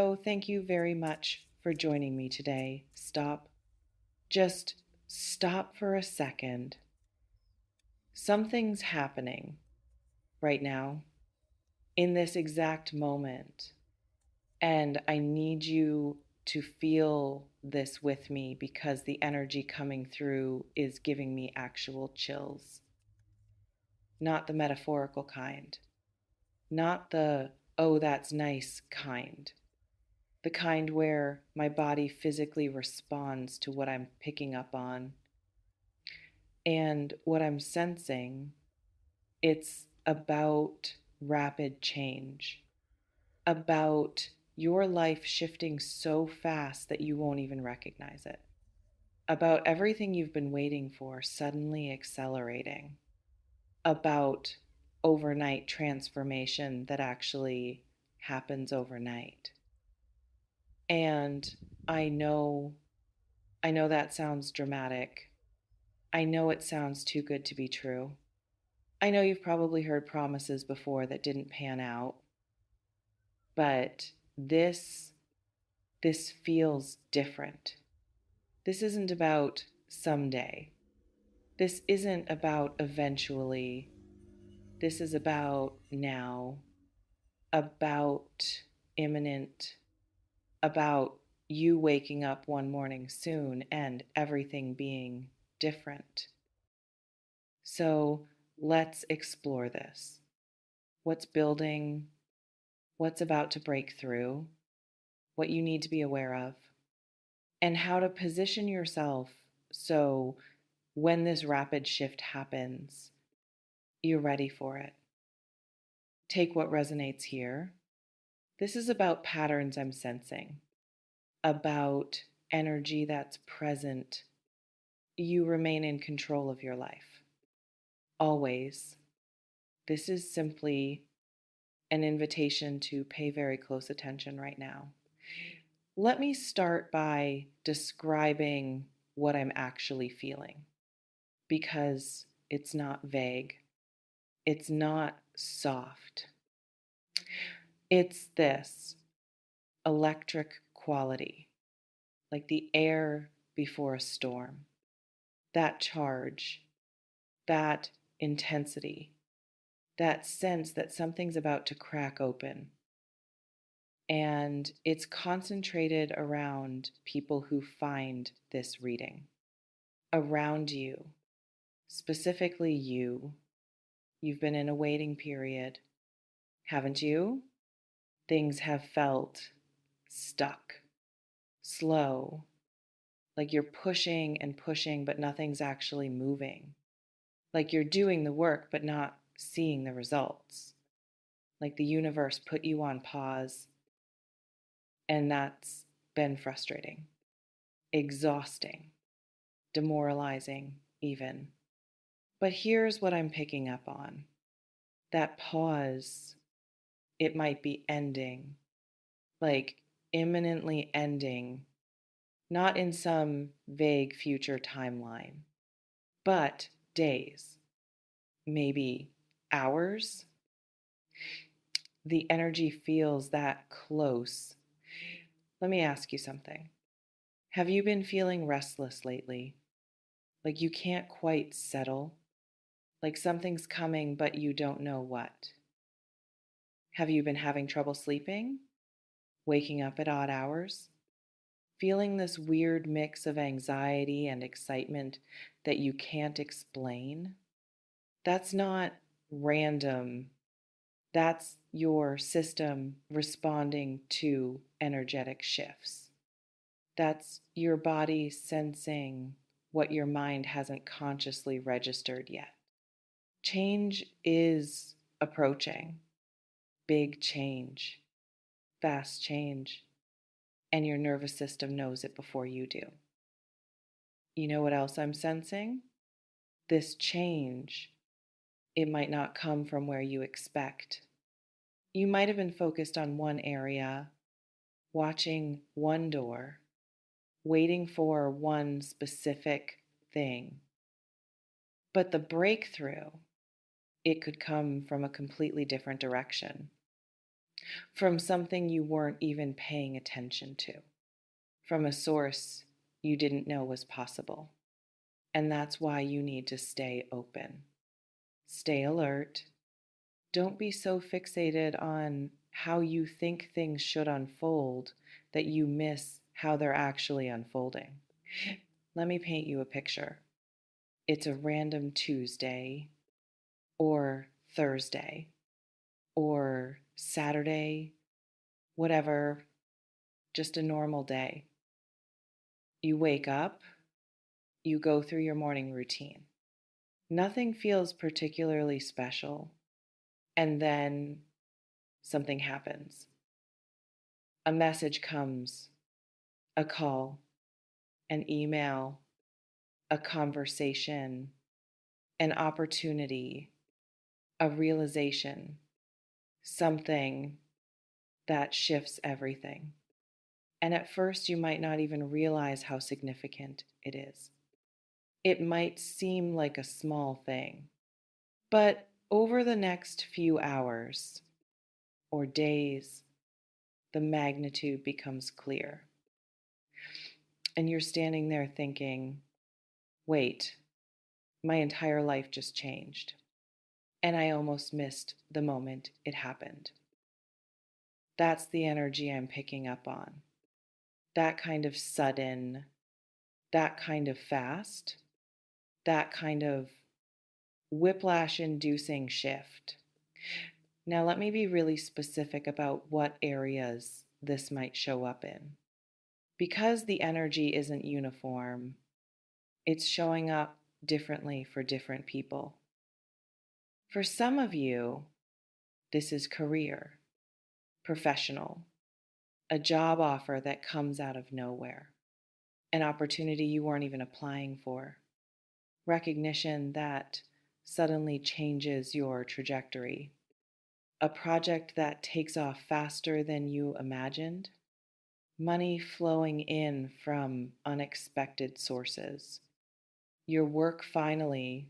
So, thank you very much for joining me today. Just stop for a second. Something's happening right now in this exact moment, and I need you to feel this with me because the energy coming through is giving me actual chills. Not the metaphorical kind, not the, oh, that's nice kind. The kind where my body physically responds to what I'm picking up on and what I'm sensing. It's about rapid change, about your life shifting so fast that you won't even recognize it, about everything you've been waiting for suddenly accelerating, about overnight transformation that actually happens overnight. And I know I know that sounds dramatic. I know it sounds too good to be true. I know you've probably heard promises before that didn't pan out, but this feels different. This isn't about someday. This isn't about eventually. This is about now, about imminent, about you waking up one morning soon and everything being different. So let's explore this. What's building, what's about to break through, what you need to be aware of, and how to position yourself so when this rapid shift happens, you're ready for it. Take what resonates here. This is about patterns I'm sensing, about energy that's present. You remain in control of your life. Always. This is simply an invitation to pay very close attention right now. Let me start by describing what I'm actually feeling because it's not vague, it's not soft. It's this electric quality, like the air before a storm, that charge, that intensity, that sense that something's about to crack open. And it's concentrated around people who find this reading. Around you, specifically you, you've been in a waiting period, haven't you? Things have felt stuck, slow, like you're pushing and pushing, but nothing's actually moving. Like you're doing the work, but not seeing the results. Like the universe put you on pause, and that's been frustrating, exhausting, demoralizing, even. But here's what I'm picking up on that pause, it might be ending, like imminently ending, not in some vague future timeline, but days, maybe hours. The energy feels that close. Let me ask you something. Have you been feeling restless lately? Like you can't quite settle? Like something's coming, but you don't know what? Have you been having trouble sleeping? Waking up at odd hours? Feeling this weird mix of anxiety and excitement that you can't explain? That's not random. That's your system responding to energetic shifts. That's your body sensing what your mind hasn't consciously registered yet. Change is approaching, big change, fast change, and your nervous system knows it before you do. You know what else I'm sensing? This change, it might not come from where you expect. You might have been focused on one area, watching one door, waiting for one specific thing. But the breakthrough, it could come from a completely different direction. from something you weren't even paying attention to, from a source you didn't know was possible. And that's why you need to stay open, stay alert. Don't be so fixated on how you think things should unfold that you miss how they're actually unfolding. Let me paint you a picture. It's a random Tuesday or Thursday or Saturday, whatever, just a normal day. You wake up, you go through your morning routine. Nothing feels particularly special. And then something happens. A message comes, a call, an email, a conversation, an opportunity, a realization, something that shifts everything. And at first, you might not even realize how significant it is. It might seem like a small thing, but over the next few hours or days, the magnitude becomes clear. And you're standing there thinking, wait, my entire life just changed. And I almost missed the moment it happened. That's the energy I'm picking up on. That kind of sudden, that kind of fast, that kind of whiplash inducing shift. Now, let me be really specific about what areas this might show up in. Because the energy isn't uniform, it's showing up differently for different people. For some of you, this is career, professional, a job offer that comes out of nowhere, an opportunity you weren't even applying for, recognition that suddenly changes your trajectory, a project that takes off faster than you imagined, money flowing in from unexpected sources, your work finally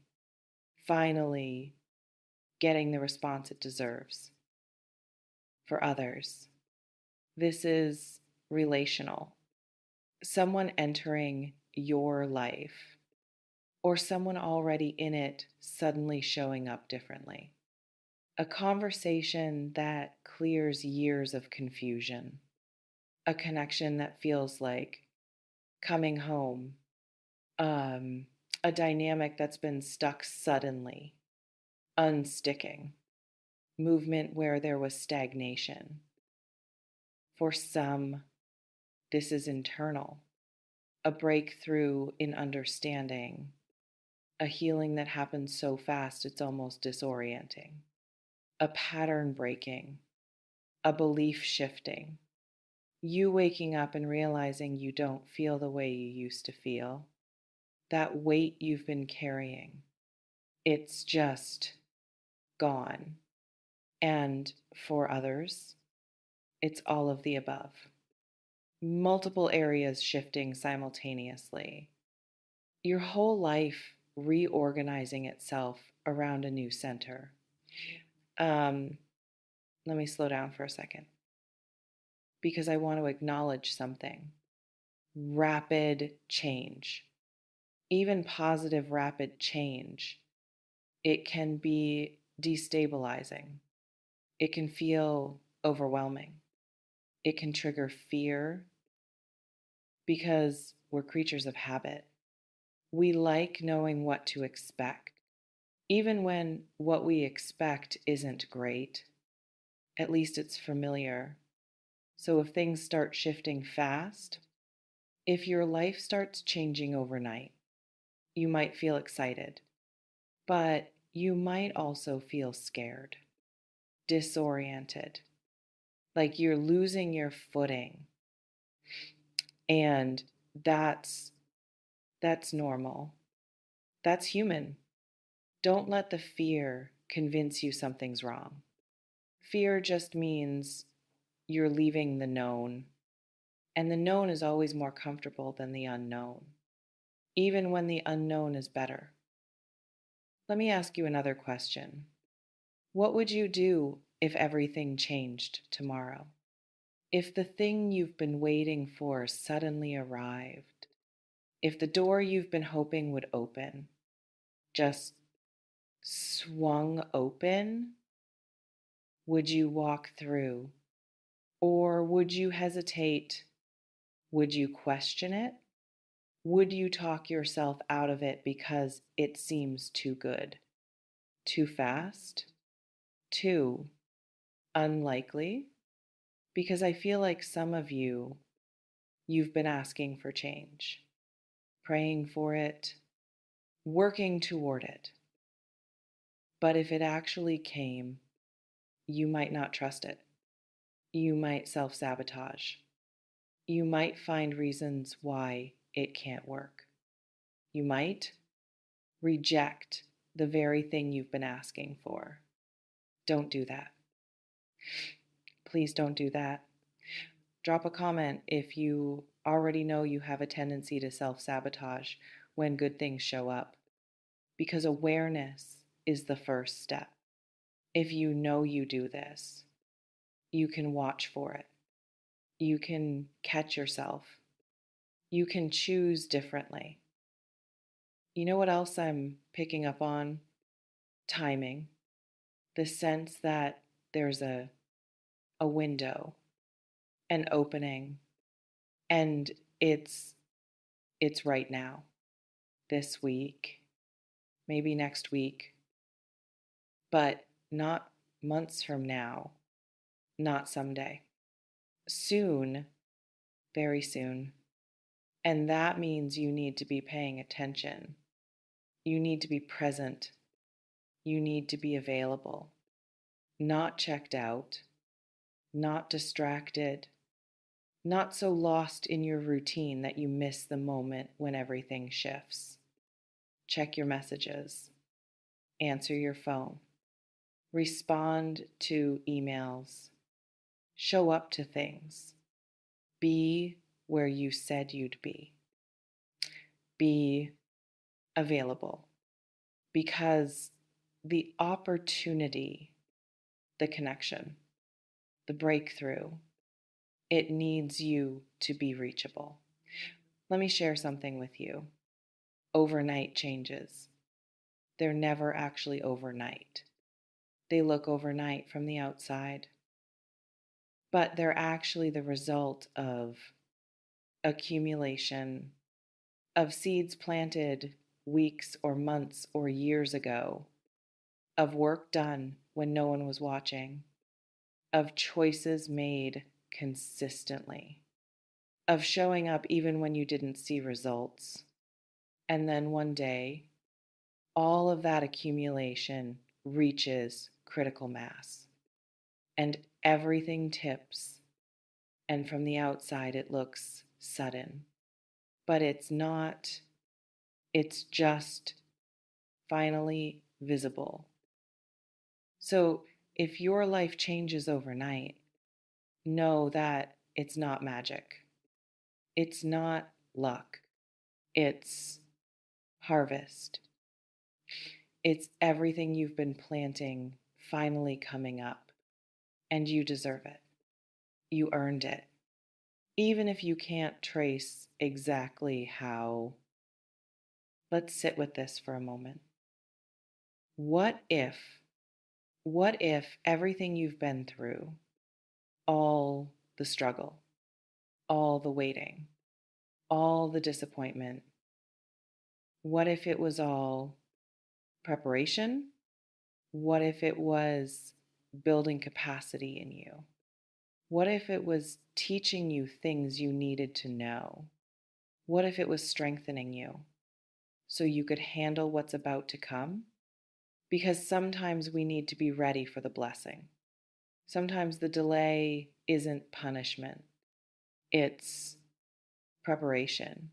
getting the response it deserves. For others, this is relational, someone entering your life or someone already in it suddenly showing up differently. A conversation that clears years of confusion, a connection that feels like coming home, a dynamic that's been stuck suddenly, unsticking, movement where there was stagnation. For some, this is internal, a breakthrough in understanding, a healing that happens so fast it's almost disorienting, a pattern breaking, a belief shifting, you waking up and realizing you don't feel the way you used to feel, that weight you've been carrying, it's just gone. And for others, it's all of the above. Multiple areas shifting simultaneously. Your whole life reorganizing itself around a new center. Um, Let me slow down for a second because I want to acknowledge something. Rapid change, even positive rapid change, it can be destabilizing. It can feel overwhelming. It can trigger fear because we're creatures of habit. We like knowing what to expect, even when what we expect isn't great. At least it's familiar. So if things start shifting fast, if your life starts changing overnight, you might feel excited, but you might also feel scared, disoriented, like you're losing your footing. And that's that's normal. That's human. Don't let the fear convince you something's wrong. Fear just means you're leaving the known, and the known is always more comfortable than the unknown, even when the unknown is better. Let me ask you another question. What would you do if everything changed tomorrow? If the thing you've been waiting for suddenly arrived, if the door you've been hoping would open just swung open, would you walk through? Or would you hesitate? Would you question it? Would you talk yourself out of it because it seems too good, too fast, too unlikely? Because I feel like some of you, you've been asking for change, praying for it, working toward it. But if it actually came, you might not trust it. You might self sabotage. You might find reasons why it can't work. You might reject the very thing you've been asking for. Don't do that. Please don't do that. Drop a comment if you already know you have a tendency to self sabotage when good things show up, because awareness is the first step. If you know you do this, you can watch for it. You can catch yourself. You can choose differently. You know what else I'm picking up on? Timing. The sense that there's a window, an opening, and it's right now, this week, maybe next week, but not months from now, not someday. Soon, very soon. And that means you need to be paying attention. You need to be present. You need to be available, not checked out, not distracted, not so lost in your routine that you miss the moment when everything shifts. Check your messages, answer your phone, respond to emails, show up to things, be where you said you'd be available, because the opportunity, the connection, the breakthrough, it needs you to be reachable. Let me share something with you. Overnight changes. They're never actually overnight. They look overnight from the outside, but they're actually the result of accumulation of seeds planted weeks or months or years ago, of work done when no one was watching, of choices made consistently, of showing up even when you didn't see results. And then one day, all of that accumulation reaches critical mass and everything tips. And from the outside, it looks sudden, but it's not, it's just finally visible. So if your life changes overnight, know that it's not magic. It's not luck. It's harvest. It's everything you've been planting finally coming up, and you deserve it. You earned it. Even if you can't trace exactly how, let's sit with this for a moment. What if, what if everything you've been through, all the struggle, all the waiting, all the disappointment, what if it was all preparation? What if it was building capacity in you? What if it was teaching you things you needed to know? What if it was strengthening you so you could handle what's about to come? Because sometimes we need to be ready for the blessing. Sometimes the delay isn't punishment, it's preparation,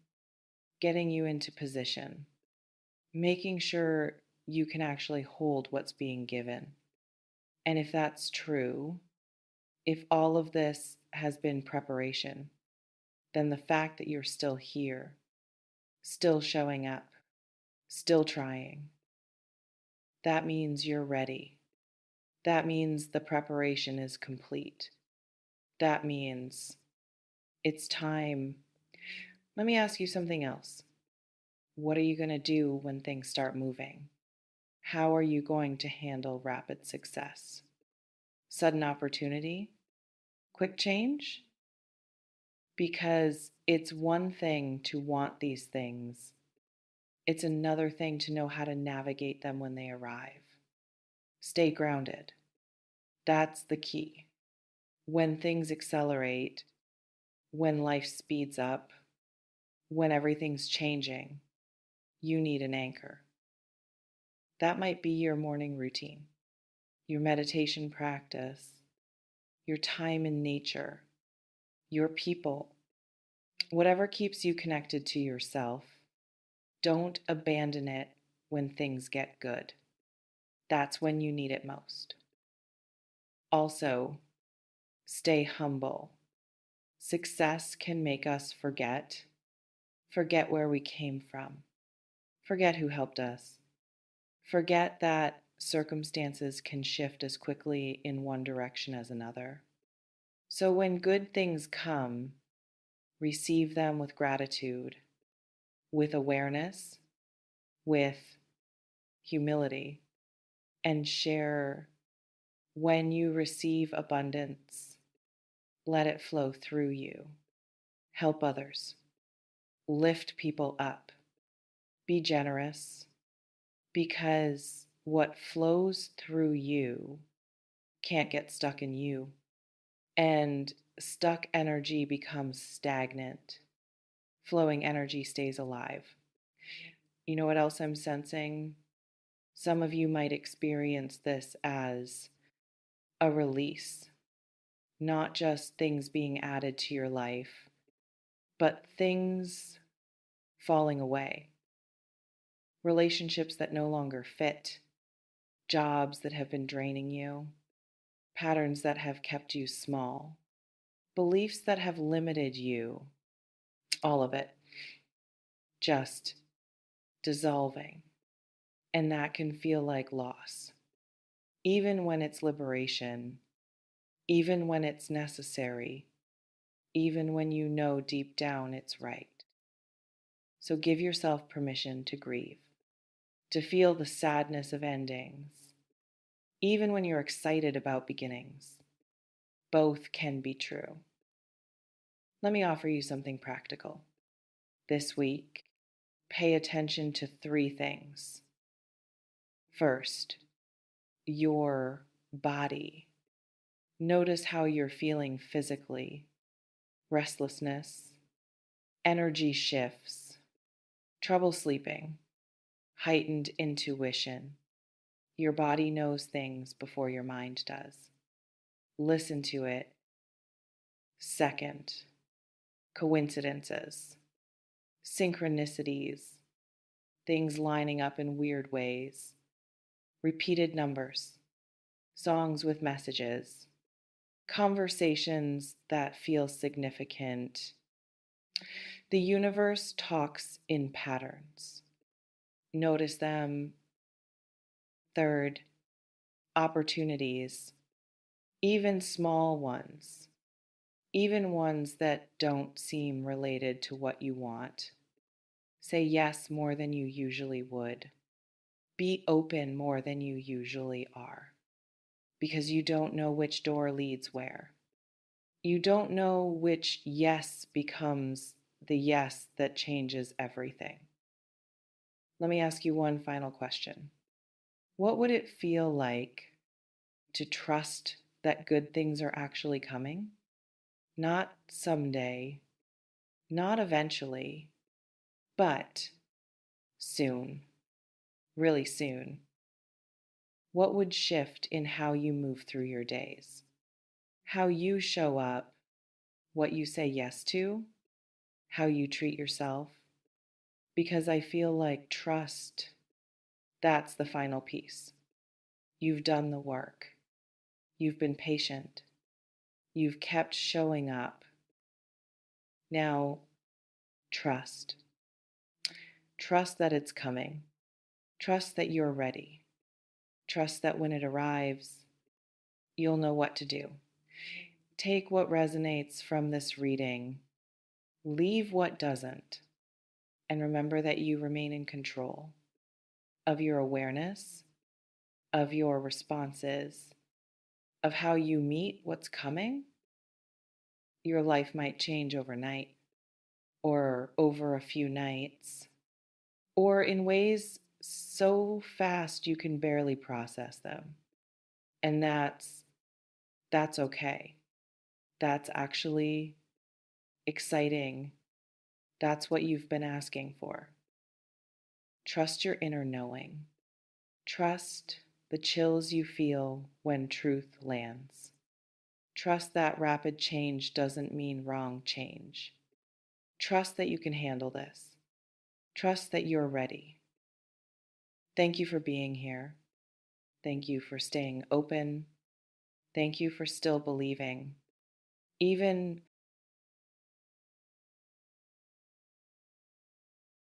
getting you into position, making sure you can actually hold what's being given. And if that's true, if all of this has been preparation, then the fact that you're still here, still showing up, still trying, that means you're ready. That means the preparation is complete. That means it's time. Let me ask you something else. What are you going to do when things start moving? How are you going to handle rapid success? Sudden opportunity? Quick change? Because it's one thing to want these things, it's another thing to know how to navigate them when they arrive. Stay grounded. That's the key. When things accelerate, when life speeds up, when everything's changing, you need an anchor. That might be your morning routine, your meditation practice, your time in nature, your people, whatever keeps you connected to yourself. Don't abandon it when things get good. That's when you need it most. Also, stay humble. Success can make us forget where we came from, forget who helped us, forget that circumstances can shift as quickly in one direction as another. So when good things come, receive them with gratitude, with awareness, with humility, and share. When you receive abundance, let it flow through you. Help others. Lift people up. Be generous, because what flows through you can't get stuck in you. And stuck energy becomes stagnant. Flowing energy stays alive. You know what else I'm sensing? Some of you might experience this as a release, not just things being added to your life, but things falling away. Relationships that no longer fit, jobs that have been draining you, patterns that have kept you small, beliefs that have limited you, all of it just dissolving. And that can feel like loss, even when it's liberation, even when it's necessary, even when you know deep down it's right. So give yourself permission to grieve, to feel the sadness of endings, even when you're excited about beginnings. Both can be true. Let me offer you something practical. This week, pay attention to 3 things. First, your body. Notice how you're feeling physically. Restlessness, energy shifts, trouble sleeping, heightened intuition. Your body knows things before your mind does. Listen to it. Second, coincidences, synchronicities, things lining up in weird ways, repeated numbers, songs with messages, conversations that feel significant. The universe talks in patterns. Notice them. Third, opportunities, even small ones, even ones that don't seem related to what you want. Say yes more than you usually would. Be open more than you usually are, because you don't know which door leads where. You don't know which yes becomes the yes that changes everything. Let me ask you one final question. What would it feel like to trust that good things are actually coming? Not someday, not eventually, but soon, really soon. What would shift in how you move through your days? How you show up, what you say yes to, how you treat yourself? Because I feel like trust, that's the final piece. You've done the work. You've been patient. You've kept showing up. Now, trust. Trust that it's coming. Trust that you're ready. Trust that when it arrives, you'll know what to do. Take what resonates from this reading, leave what doesn't, and remember that you remain in control of your awareness, of your responses, of how you meet what's coming. Your life might change overnight or over a few nights or in ways so fast you can barely process them. And that's okay. That's actually exciting. That's what you've been asking for. Trust your inner knowing. Trust the chills you feel when truth lands. Trust that rapid change doesn't mean wrong change. Trust that you can handle this. Trust that you're ready. Thank you for being here. Thank you for staying open. Thank you for still believing, even